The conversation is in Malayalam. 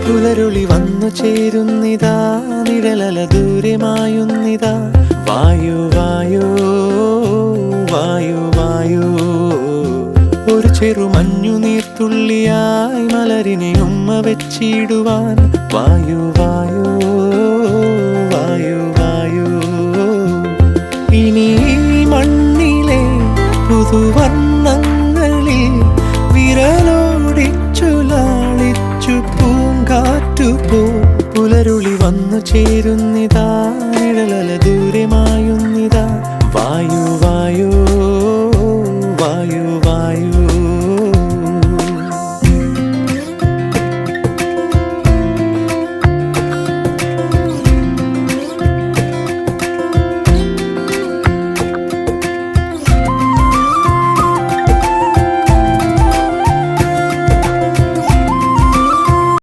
പുലരുളി വന്നു ചേരുന്നിതാ, നിഴലല ദൂരെ മായുന്നിതാ. വായു വായു വായു വായു, ഒരു ചെറു മഞ്ഞു നീർത്തുള്ളിയായി മലരിനെ ഉമ്മ വെച്ചിടുവാൻ. വായു വായു വായു വായു, ഇനി മണ്ണിലെ പുതുവർണ്ണങ്ങളിൽ വിരലോടിച്ചു ലാളിച്ചു പൂങ്കാറ്റുപോ. പുലരുളി വന്നു ചേരുന്നിതാ, നിഴലല ദൂരെ മായുന്നിതാ. വായു